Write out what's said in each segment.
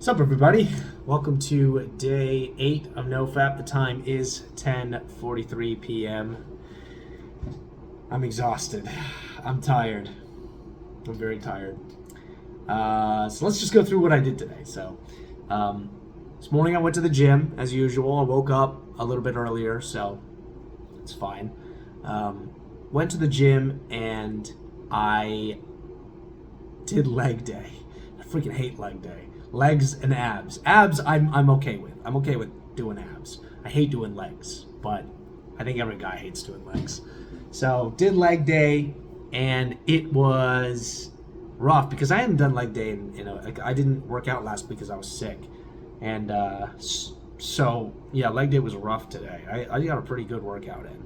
What's up, everybody? Welcome to day 8 of NoFap. The time is 10:43 p.m. I'm exhausted. I'm tired. I'm very tired. So let's just go through what I did today. This morning I went to the gym as usual. I woke up a little bit earlier, so it's fine. Went to the gym and I did leg day. I freaking hate leg day. Legs and abs. Abs, I'm okay with. I'm okay with doing abs. I hate doing legs, but I think every guy hates doing legs. So did leg day, and it was rough because I hadn't done leg day I didn't work out last week because I was sick, and so yeah, leg day was rough today. I got a pretty good workout in,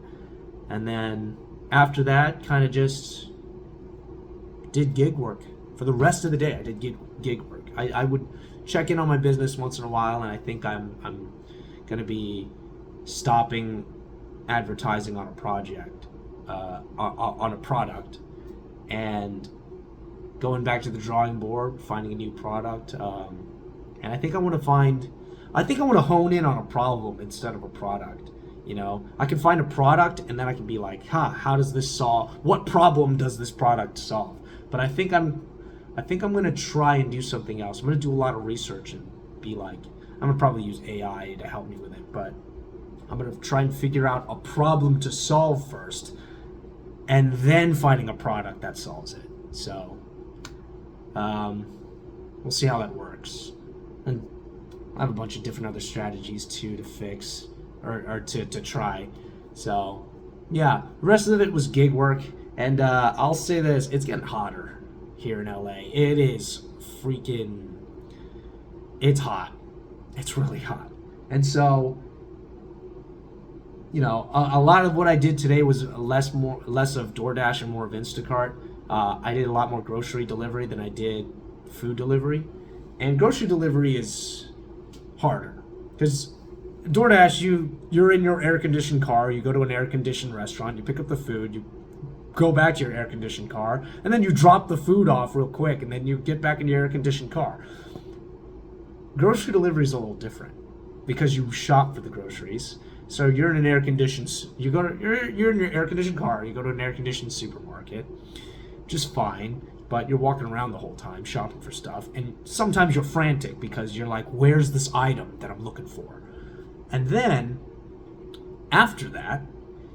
and then after that, kind of just did gig work for the rest of the day. I did gig work. I would check in on my business once in a while, and I think I'm going to be stopping advertising on a project, on a product, and going back to the drawing board, finding a new product. And I think I want to hone in on a problem instead of a product. You know, I can find a product, and then I can be like, how does this solve? What problem does this product solve? But I think I'm going to try and do something else. I'm going to do a lot of research and be like, I'm going to probably use AI to help me with it, but I'm going to try and figure out a problem to solve first and then finding a product that solves it. So we'll see how that works. And I have a bunch of different other strategies too to fix or to try. So yeah, the rest of it was gig work. And I'll say this, it's getting hotter here in LA. It is it's hot. It's really hot. And so, you know, a lot of what I did today was less of DoorDash and more of Instacart. I did a lot more grocery delivery than I did food delivery. And grocery delivery is harder because DoorDash, you're in your air-conditioned car, you go to an air-conditioned restaurant, you pick up the food, you go back to your air-conditioned car, and then you drop the food off real quick, and then you get back in your air-conditioned car. Grocery delivery is a little different because you shop for the groceries. So you're in an air-conditioned, you're in your air-conditioned car, you go to an air-conditioned supermarket, which is fine, but you're walking around the whole time shopping for stuff, and sometimes you're frantic because you're like, where's this item that I'm looking for? And then, after that,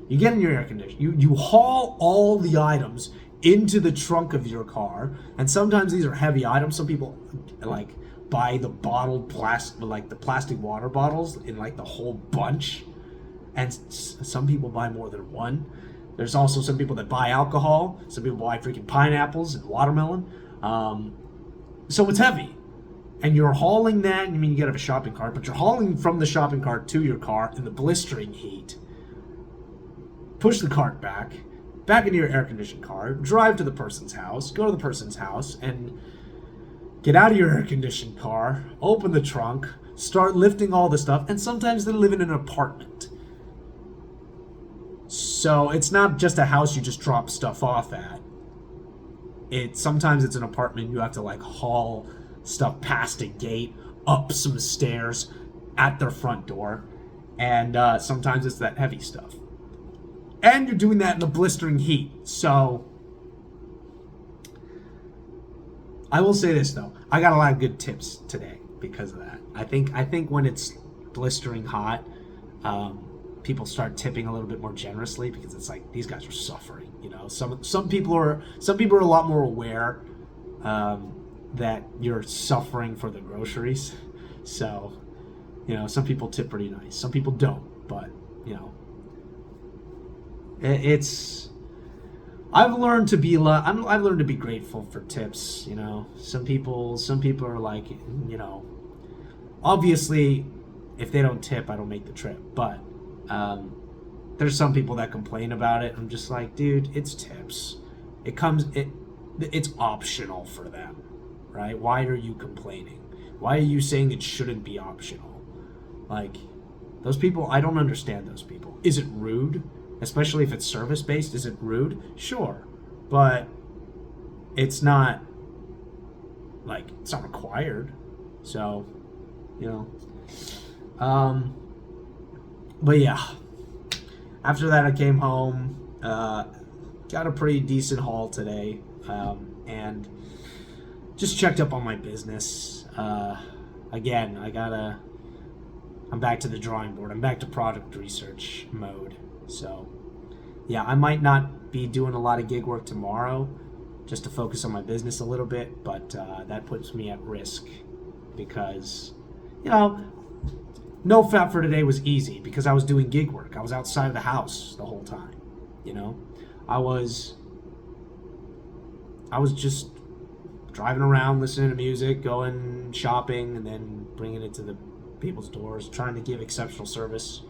you get in your air conditioner, you haul all the items into the trunk of your car, and sometimes these are heavy items. Some people like buy the bottled plastic water bottles in like the whole bunch, and some people buy more than one. There's also some people that buy alcohol. Some people buy freaking pineapples and watermelon. So it's heavy, and you're hauling that. I mean, you gotta have a shopping cart, but you're hauling from the shopping cart to your car in the blistering heat. Push the cart back into your air-conditioned car, drive to the person's house, go to the person's house, and get out of your air-conditioned car, open the trunk, start lifting all the stuff, and sometimes they live in an apartment. So it's not just a house you just drop stuff off at. Sometimes it's an apartment you have to like haul stuff past a gate, up some stairs, at their front door, and sometimes it's that heavy stuff. And you're doing that in the blistering heat. So I will say this though, I got a lot of good tips today because of that. I think when it's blistering hot, people start tipping a little bit more generously because it's like these guys are suffering. You know, some people are a lot more aware that you're suffering for the groceries. So, you know, some people tip pretty nice. Some people don't, but you know. I've learned to be grateful for tips. You know, some people are like, you know, obviously, if they don't tip, I don't make the trip. But there's some people that complain about it. I'm just like, dude, it's tips. It's optional for them, right? Why are you complaining? Why are you saying it shouldn't be optional? Like, those people, I don't understand those people. Is it rude? Especially if it's service-based, is it rude? Sure. But it's not required. So, you know. But yeah, after that I came home, got a pretty decent haul today, and just checked up on my business. Again, I'm back to the drawing board. I'm back to product research mode. So, yeah, I might not be doing a lot of gig work tomorrow, just to focus on my business a little bit, but that puts me at risk because, NoFap for today was easy because I was doing gig work. I was outside of the house the whole time, I was just driving around, listening to music, going shopping, and then bringing it to the people's doors, trying to give exceptional service.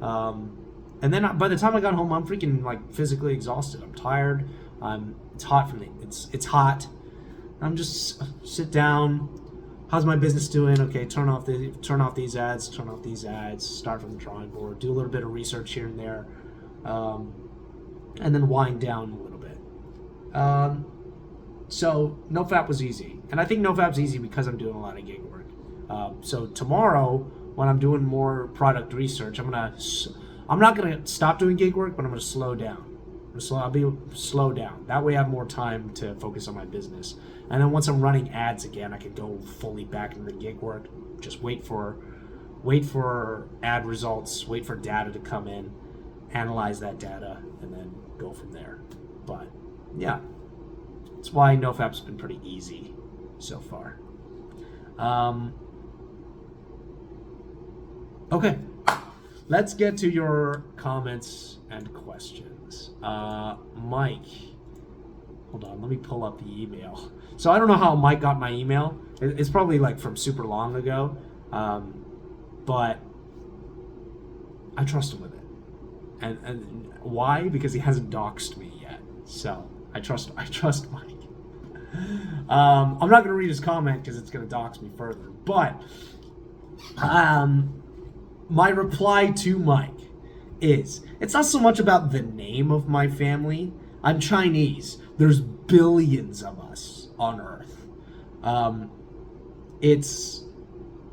And then by the time I got home, I'm freaking physically exhausted. I'm tired. It's hot from it's hot. I'm just sit down. How's my business doing? Okay, turn off these ads, start from the drawing board, do a little bit of research here and there, and then wind down a little bit. So NoFap was easy, and I think NoFap's easy because I'm doing a lot of gig work. So tomorrow, when I'm doing more product research, I'm not gonna stop doing gig work, but I'm gonna slow down. I'll slow down. That way I have more time to focus on my business. And then once I'm running ads again, I can go fully back into the gig work. Just wait for ad results, wait for data to come in, analyze that data, and then go from there. But yeah, that's why NoFap's been pretty easy so far. Okay, let's get to your comments and questions. Mike, hold on, let me pull up the email. So I don't know how Mike got my email. It's probably from super long ago, but I trust him with it. And why? Because he hasn't doxed me yet. So I trust Mike. I'm not going to read his comment because it's going to dox me further. But my reply to Mike is, it's not so much about the name of my family. I'm Chinese. There's billions of us on Earth. It's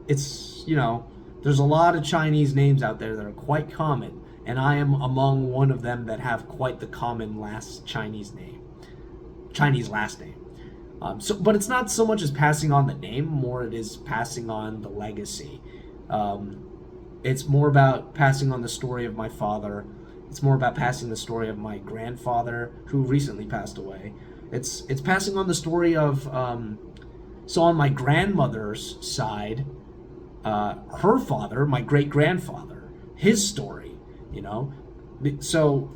there's a lot of Chinese names out there that are quite common, and I am among one of them that have quite the common Chinese last name. But it's not so much as passing on the name, more it is passing on the legacy. It's more about passing on the story of my father. It's more about passing the story of my grandfather, who recently passed away. It's passing on the story of, so on my grandmother's side, her father, my great-grandfather, his story, So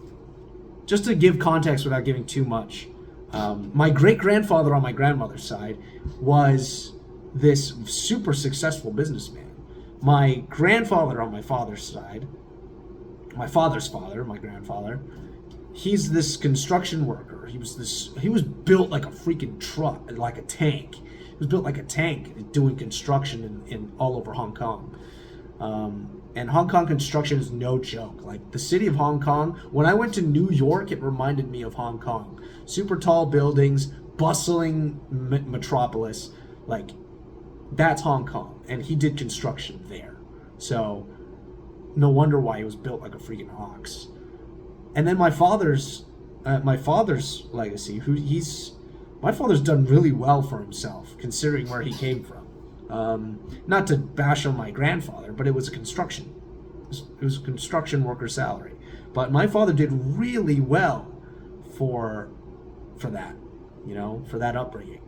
just to give context without giving too much, my great-grandfather on my grandmother's side was this super successful businessman. My grandfather on my father's side, my father's father, my grandfather, he's this construction worker. He was built like a freaking truck, like a tank. He was built like a tank doing construction in all over Hong Kong. And Hong Kong construction is no joke. Like the city of Hong Kong, when I went to New York, it reminded me of Hong Kong. Super tall buildings, bustling metropolis, that's Hong Kong, and he did construction there. So no wonder why he was built like a freaking ox. And then my father's legacy, my father's done really well for himself considering where he came from. Not to bash on my grandfather, but it was a construction worker salary. But my father did really well for that, for that upbringing.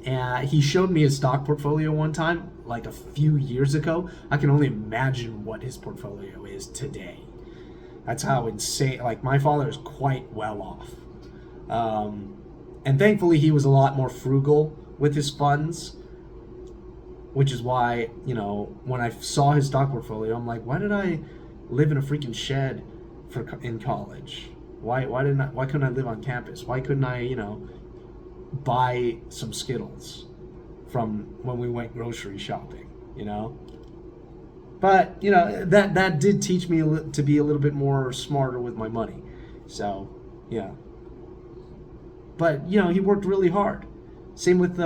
And he showed me his stock portfolio one time, a few years ago. I can only imagine what his portfolio is today. That's how insane. My father is quite well off. And thankfully, he was a lot more frugal with his funds, which is why, when I saw his stock portfolio, I'm like, why did I live in a freaking shed in college? Why couldn't I live on campus? Why couldn't I, buy some Skittles from when we went grocery shopping, But, that did teach me to be a little bit more smarter with my money. So, yeah. But, he worked really hard. Same with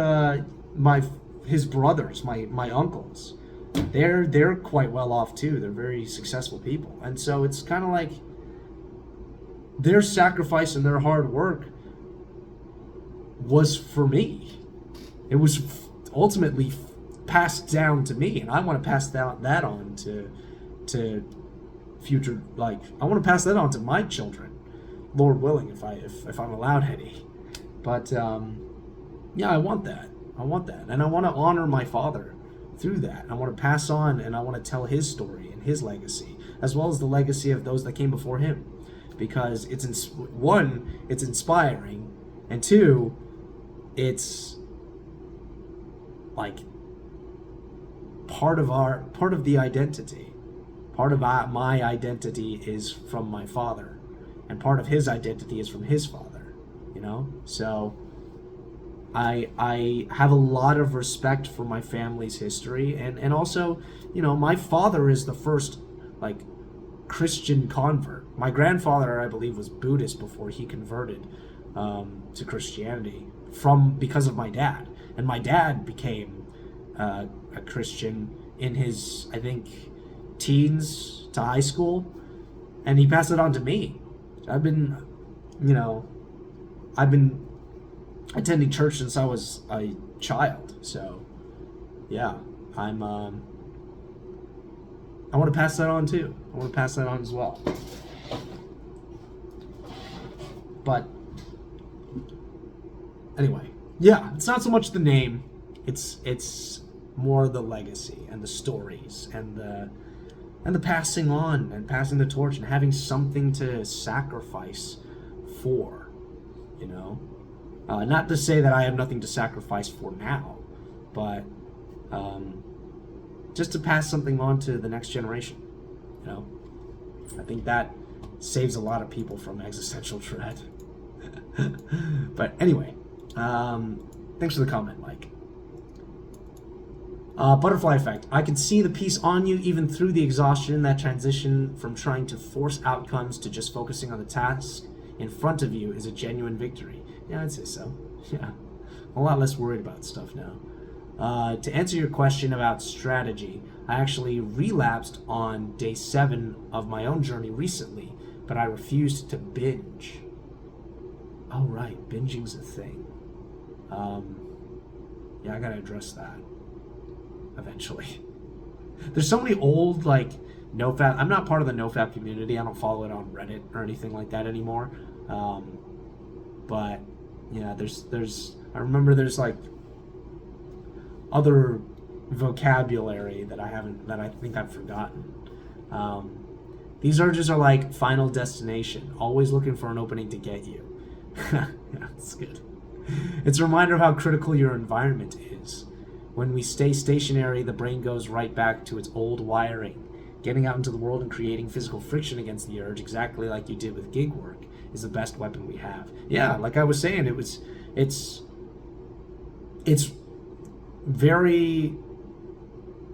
his brothers, my uncles, they're quite well off too. They're very successful people, and so it's kind of like their sacrifice and their hard work was for me. It was ultimately passed down to me, and I want to pass that on to future, like I want to pass that on to my children, Lord willing, if I'm allowed any. But yeah, I want that, and I want to honor my father through that. I want to pass on, and I want to tell his story and his legacy, as well as the legacy of those that came before him, because it's inspiring, and two, it's like part of the identity. Part of my identity is from my father, and part of his identity is from his father, you know? So I have a lot of respect for my family's history, and also, you know, my father is the first, like, Christian convert. My grandfather, I believe, was Buddhist before he converted to Christianity because of my dad. And my dad became a Christian in his, I think, teens to high school, and he passed it on to me. I've been attending church since I was a child. So yeah, I want to pass that on too. I want to pass that on as well. But anyway, yeah, it's not so much the name, it's more the legacy and the stories and the passing on and passing the torch and having something to sacrifice for, you know. Not to say that I have nothing to sacrifice for now, but just to pass something on to the next generation, you know. I think that saves a lot of people from existential dread. But anyway, thanks for the comment, Mike. Butterfly effect. I can see the peace on you even through the exhaustion. That transition from trying to force outcomes to just focusing on the task in front of you is a genuine victory. Yeah, I'd say so. Yeah. I'm a lot less worried about stuff now. To answer your question about strategy, I actually relapsed on day 7 of my own journey recently, but I refused to binge. Oh, right. Binging's a thing. Yeah, I gotta address that eventually. There's so many old, like, NoFap. I'm not part of the NoFap community. I don't follow it on Reddit or anything like that anymore. But yeah, I remember there's like other vocabulary that I think I've forgotten. These urges are like Final Destination, always looking for an opening to get you. Yeah, that's good. It's a reminder of how critical your environment is. When we stay stationary, the brain goes right back to its old wiring. Getting out into the world and creating physical friction against the urge, exactly like you did with gig work, is the best weapon we have. Yeah, like I was saying, it's very,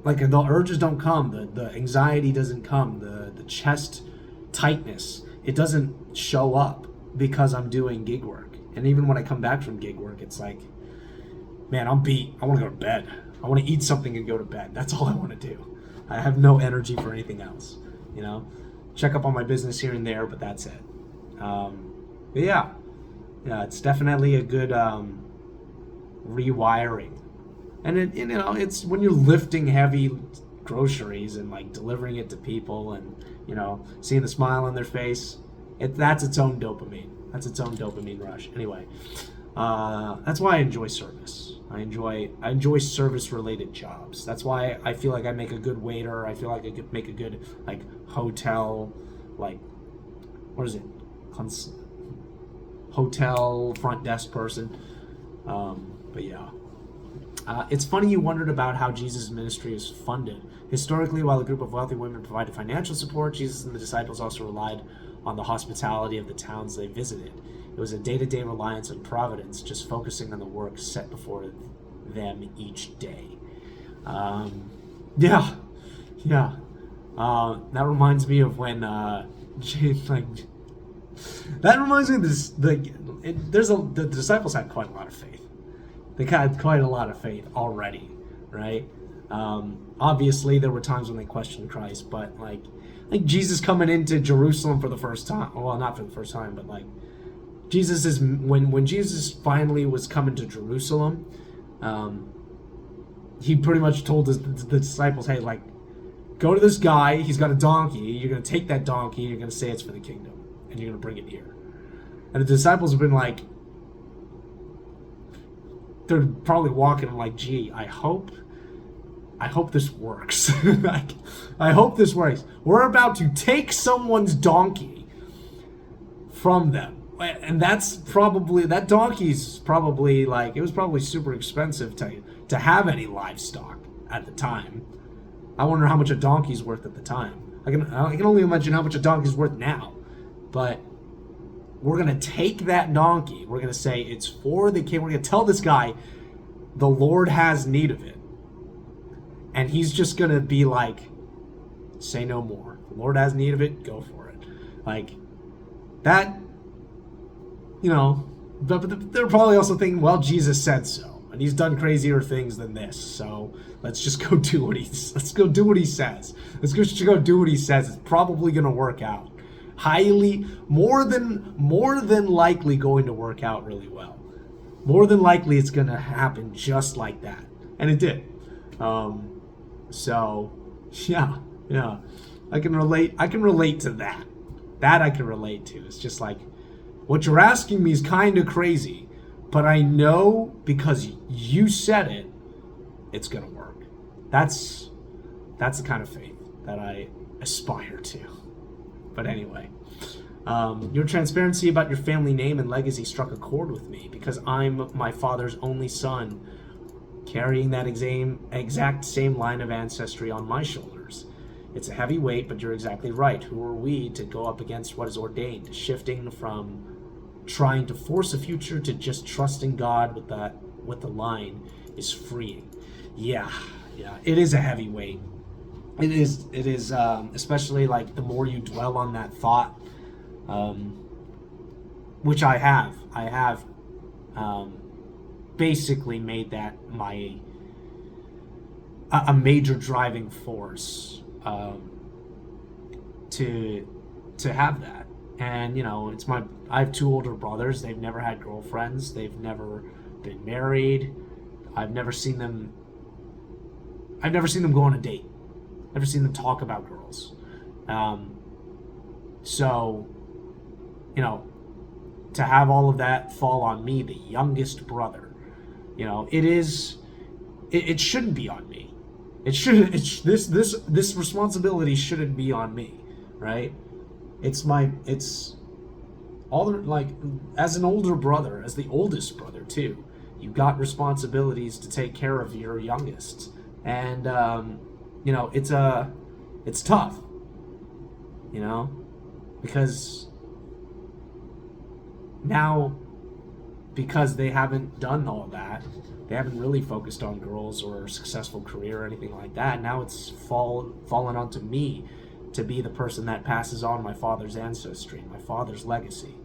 like, the urges don't come, the anxiety doesn't come, the chest tightness, it doesn't show up because I'm doing gig work. And even when I come back from gig work, it's like, man, I'm beat. I want to go to bed. I want to eat something and go to bed. That's all I want to do. I have no energy for anything else, you know. Check up on my business here and there, but that's it. But yeah, it's definitely a good rewiring. And it, you know, it's when you're lifting heavy groceries and like delivering it to people, and you know, seeing the smile on their face, that's its own dopamine. That's its own dopamine rush. Anyway, that's why I enjoy service. I enjoy service-related jobs. That's why I feel like I make a good waiter. I feel like I could make a good, like, hotel, like, what is it? Hotel front desk person. But yeah. It's funny you wondered about how Jesus' ministry is funded. Historically, while a group of wealthy women provided financial support, Jesus and the disciples also relied on the hospitality of the towns they visited. It was a day-to-day reliance on providence, just focusing on the work set before them each day. Yeah. That reminds me of when that reminds me of this. The disciples had quite a lot of faith. They had quite a lot of faith already. right? Obviously, there were times when they questioned Christ, but like Jesus coming into Jerusalem for the first time. Well, not for the first time, but like Jesus is when Jesus finally was coming to Jerusalem, he pretty much told the disciples, "Hey, like, go to this guy. He's got a donkey. You're gonna take that donkey. You're gonna say it's for the kingdom, and you're gonna bring it here." And the disciples have been like, they're probably walking like, "Gee, I hope this works. Like, I hope this works. We're about to take someone's donkey from them." And that donkey's probably like, it was probably super expensive to have any livestock at the time. I wonder how much a donkey's worth at the time. I can only imagine how much a donkey's worth now. But we're gonna take that donkey. We're gonna say it's for the king. We're gonna tell this guy the Lord has need of it. And he's just going to be like, say no more. The Lord has need of it, go for it. Like, that, but they're probably also thinking, well, Jesus said so. And he's done crazier things than this. So let's just go do what he says. Let's go do what he says. It's probably going to work out. More than likely going to work out really well. More than likely it's going to happen just like that. And it did. So, yeah, I can relate to that. That I can relate to. It's just like, what you're asking me is kind of crazy, but I know because you said it, it's going to work. That's the kind of faith that I aspire to. But anyway, your transparency about your family name and legacy struck a chord with me because I'm my father's only son, carrying that exact same line of ancestry on my shoulders. It's a heavy weight, but you're exactly right. Who are we to go up against what is ordained? Shifting from trying to force a future to just trusting God with the line is freeing. Yeah, it is a heavy weight. It is, especially like the more you dwell on that thought, which I have basically made that a major driving force to have that. And I have two older brothers. They've never had girlfriends. They've never been married. I've never seen them go on a date. Never seen them talk about girls. So, to have all of that fall on me, the youngest brother, it shouldn't be on me. This responsibility shouldn't be on me, right? It's all like, as an older brother, as the oldest brother too, you've got responsibilities to take care of your youngest. And, it's tough, because now, because they haven't done all that, they haven't really focused on girls or a successful career or anything like that. Now it's fallen onto me to be the person that passes on my father's ancestry, my father's legacy.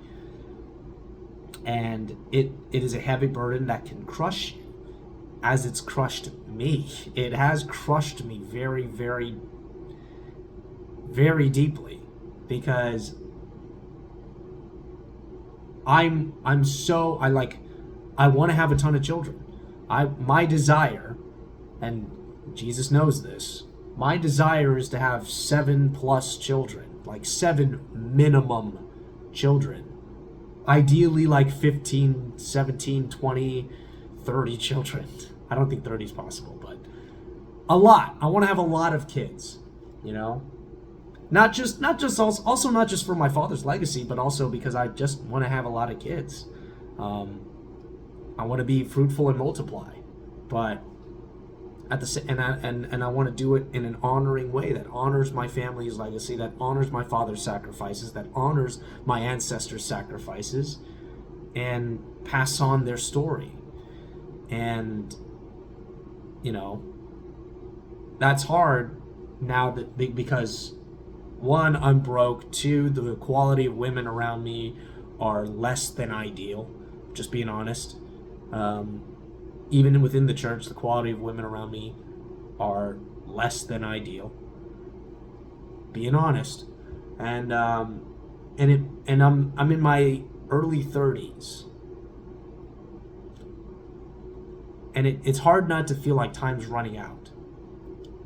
And it is a heavy burden that can crush you, as it's crushed me. It has crushed me very, very, very deeply, because I want to have a ton of children. My desire, and Jesus knows this, my desire is to have 7+ children, like 7 minimum children. Ideally like 15, 17, 20, 30 children. I don't think 30 is possible, but a lot. I want to have a lot of kids, not just for my father's legacy, but also because I just want to have a lot of kids. I want to be fruitful and multiply, but at the and I want to do it in an honoring way that honors my family's legacy, that honors my father's sacrifices, that honors my ancestors' sacrifices, and pass on their story. And that's hard now because, one, I'm broke. Two, the quality of women around me are less than ideal, just being honest. even within the church, the quality of women around me are less than ideal. Being honest, and I'm in my early 30s, and it's hard not to feel like time's running out.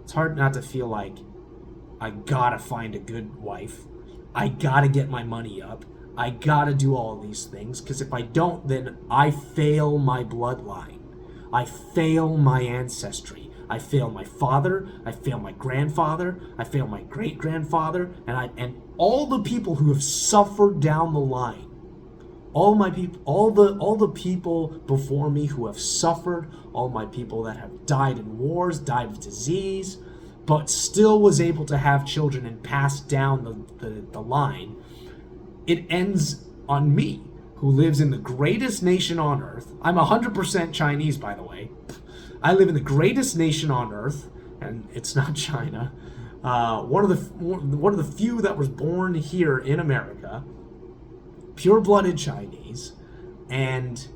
It's hard not to feel like I gotta find a good wife. I gotta get my money up. I gotta do all these things, because if I don't, then I fail my bloodline. I fail my ancestry. I fail my father. I fail my grandfather. I fail my great-grandfather, and all the people who have suffered down the line. All the people before me who have suffered, all my people that have died in wars, died of disease, but still was able to have children and pass down the line. It ends on me, who lives in the greatest nation on earth. I'm 100% Chinese, by the way. I live in the greatest nation on earth, and it's not China. One of the few that was born here in America, pure-blooded Chinese, and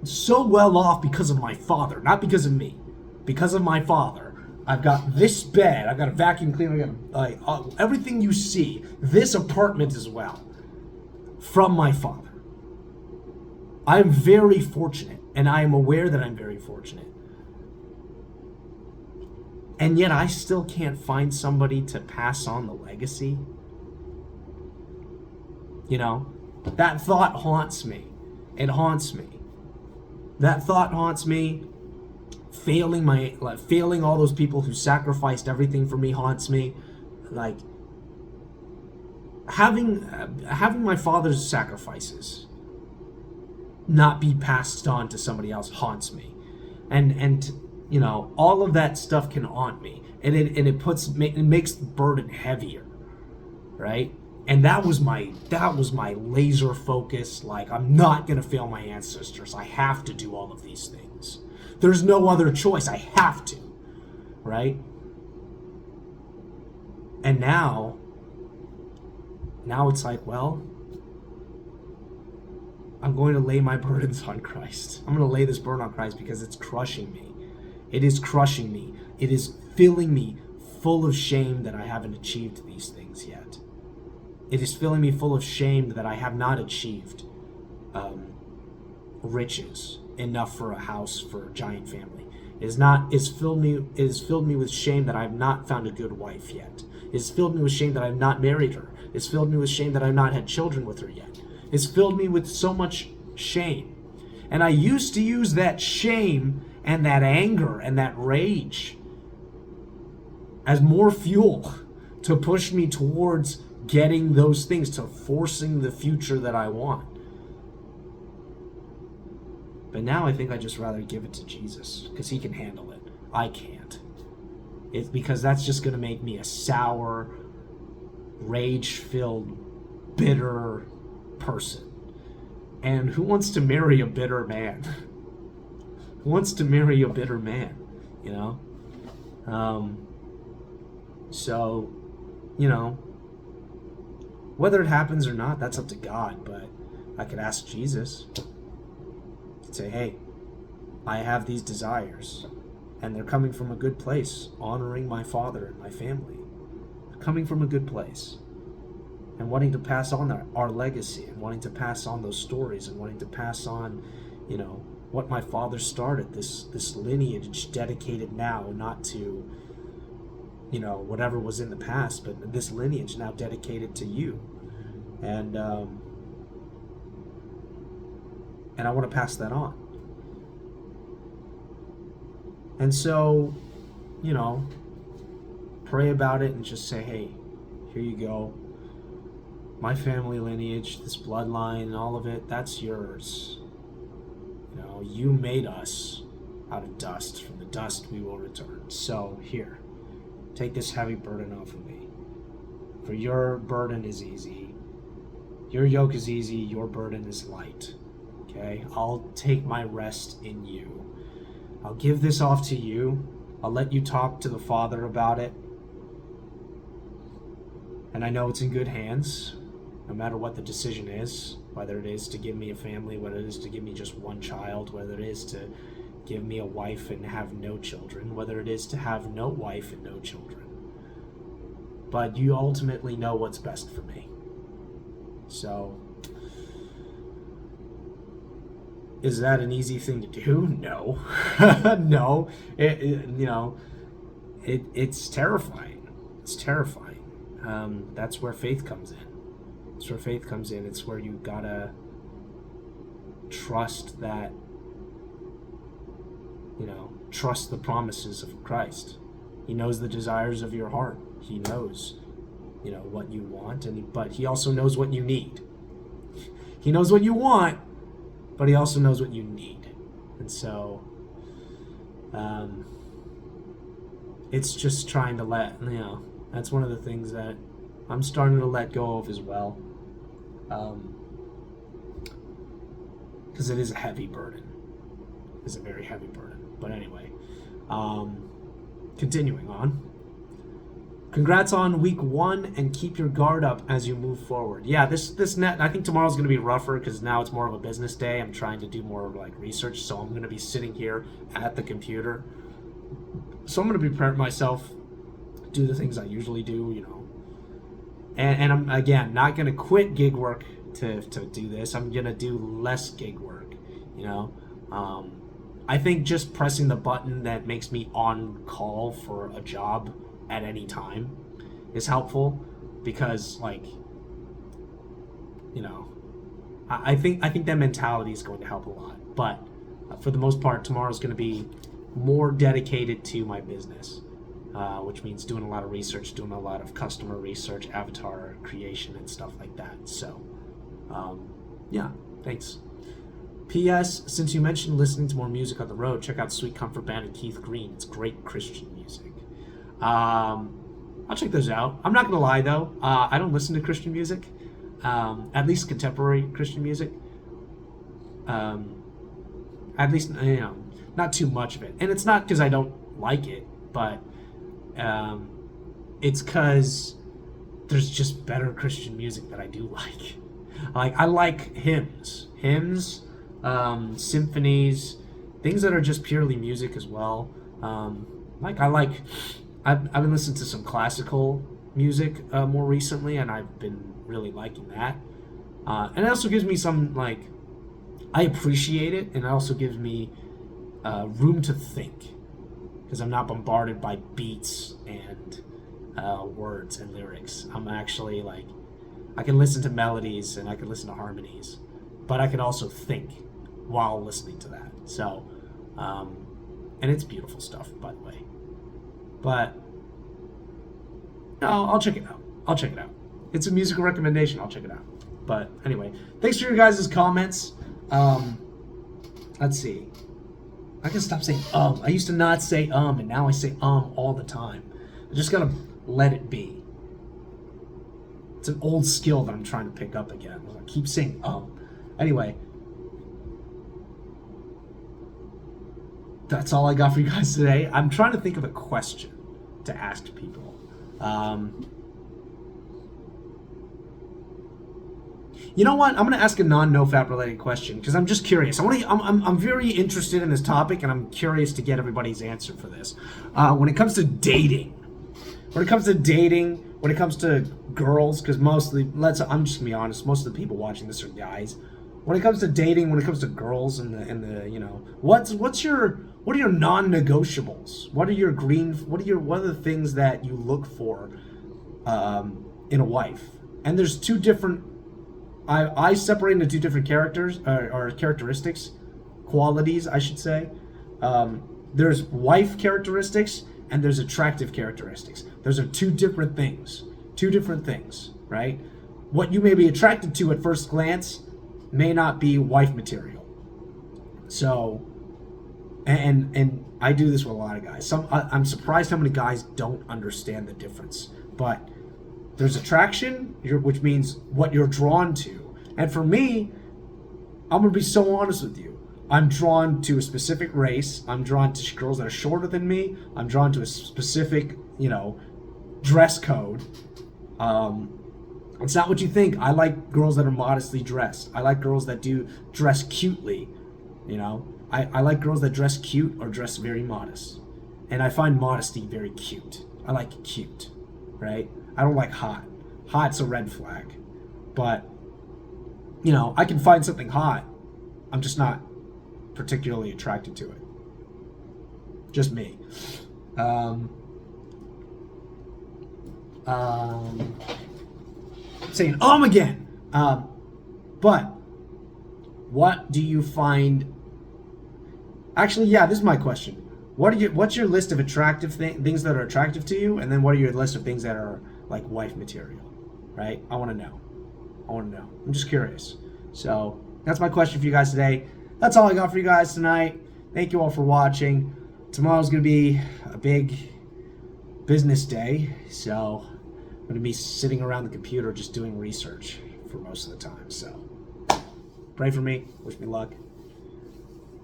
so well off because of my father, not because of me, because of my father. I've got this bed, I've got a vacuum cleaner, I've got everything you see, this apartment as well, from my father. I'm very fortunate, and I am aware that I'm very fortunate. And yet I still can't find somebody to pass on the legacy. You know, that thought haunts me. It haunts me. That thought haunts me. Failing all those people who sacrificed everything for me haunts me. Like, having my father's sacrifices not be passed on to somebody else haunts me, and you know, all of that stuff can haunt me, and it makes the burden heavier, right? And that was my laser focus. Like, I'm not gonna fail my ancestors. I have to do all of these things. There's no other choice. I have to, right? And now it's like, well, I'm going to lay my burdens on Christ. I'm going to lay this burden on Christ because it's crushing me. It is crushing me. It is filling me full of shame that I haven't achieved these things yet. It is filling me full of shame that I have not achieved riches enough for a house for a giant family. It has filled me with shame that I have not found a good wife yet. It has filled me with shame that I have not married her. It's filled me with shame that I have not had children with her yet. It's filled me with so much shame. And I used to use that shame and that anger and that rage as more fuel to push me towards getting those things, to forcing the future that I want. But now I think I'd just rather give it to Jesus, because he can handle it. I can't. It's because that's just going to make me a sour, rage-filled, bitter person. And who wants to marry a bitter man? Who wants to marry a bitter man? You know? So, you know, whether it happens or not, that's up to God. But I could ask Jesus. Say, hey, I have these desires, and they're coming from a good place, honoring my father and my family. They're coming from a good place, and wanting to pass on our legacy, and wanting to pass on those stories, and wanting to pass on, you know, what my father started, this lineage dedicated now, not to, you know, whatever was in the past, but this lineage now dedicated to you. And I want to pass that on. And so, you know, pray about it and just say, hey, here you go. My family lineage, this bloodline and all of it, that's yours. You know, you made us out of dust. From the dust we will return. So here, take this heavy burden off of me. For your burden is easy. Your yoke is easy. Your burden is light. Okay, I'll take my rest in you. I'll give this off to you. I'll let you talk to the Father about it. And I know it's in good hands. no matter what the decision is, whether it is to give me a family, whether it is to give me just one child, whether it is to give me a wife and have no children, whether it is to have no wife and no children. But you ultimately know what's best for me. So, is that an easy thing to do? No. No. It's terrifying. It's terrifying. That's where faith comes in. It's where faith comes in. It's where you gotta trust that, trust the promises of Christ. He knows the desires of your heart. He knows, what you want, but he also knows what you need. He knows what you want, but he also knows what you need. And so, it's just trying to that's one of the things that I'm starting to let go of as well. Because it is a heavy burden. It's a very heavy burden. But anyway, continuing on. Congrats on week 1 and keep your guard up as you move forward. Yeah, this net, I think tomorrow's going to be rougher because now it's more of a business day. I'm trying to do more research, so I'm going to be sitting here at the computer. So I'm going to prepare myself, do the things I usually do, And I'm, again, not going to quit gig work to do this. I'm going to do less gig work, I think just pressing the button that makes me on call for a job at any time is helpful because, I think that mentality is going to help a lot. But for the most part, tomorrow's going to be more dedicated to my business. Which means doing a lot of research, doing a lot of customer research, avatar creation, and stuff like that. So, yeah, thanks. P.S. Since you mentioned listening to more music on the road, check out Sweet Comfort Band and Keith Green. It's great Christian music. I'll check those out. I'm not going to lie, though. I don't listen to Christian music, at least contemporary Christian music. At least, not too much of it. And it's not because I don't like it, but it's because there's just better Christian music that I do like. I like hymns, symphonies, things that are just purely music as well. I've been listening to some classical music more recently, and I've been really liking that. And it also gives me some, I appreciate it, and it also gives me room to think. Because I'm not bombarded by beats and words and lyrics. I'm actually I can listen to melodies and I can listen to harmonies, but I can also think while listening to that. So, and it's beautiful stuff, by the way. But, no, I'll check it out. It's a musical recommendation. I'll check it out. But anyway, thanks for your guys' comments. Let's see. I can stop saying I used to not say and now I say all the time. I just gotta let it be. It's an old skill that I'm trying to pick up again. I keep saying Anyway, that's all I got for you guys today. I'm trying to think of a question to ask people. You know what? I'm going to ask a non-NoFap related question because I'm just curious. I'm very interested in this topic, and I'm curious to get everybody's answer for this. When it comes to dating, when it comes to girls, because I'm just gonna be honest, most of the people watching this are guys. When it comes to dating, when it comes to girls, and the what are your non-negotiables? What are the things that you look for in a wife? And there's two different. I separate into two different characteristics, qualities, I should say. There's wife characteristics and there's attractive characteristics. Those are two different things, right? What you may be attracted to at first glance may not be wife material. So, and I do this with a lot of guys. I'm surprised how many guys don't understand the difference, but there's attraction, which means what you're drawn to. And for me, I'm going to be so honest with you. I'm drawn to a specific race. I'm drawn to girls that are shorter than me. I'm drawn to a specific, dress code. I'm It's not what you think. I like girls that are modestly dressed. I like girls that do dress cutely. You know, I like girls that dress cute or dress very modest. And I find modesty very cute. I like cute, right? I don't like hot. Hot's a red flag. But, you know, I can find something hot. I'm just not particularly attracted to it. Just me. Saying again. But what do you find? Actually, yeah, this is my question. What's your list of attractive things that are attractive to you, and then what are your list of things that are like wife material, right? I want to know. I'm just curious. So that's my question for you guys today. That's all I got for you guys tonight. Thank you all for watching. Tomorrow's gonna be a big business day, so I'm going to be sitting around the computer just doing research for most of the time. So pray for me, wish me luck,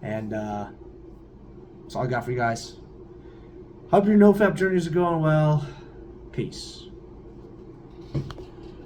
and that's all I got for you guys. Hope your NoFap journeys are going well. Peace.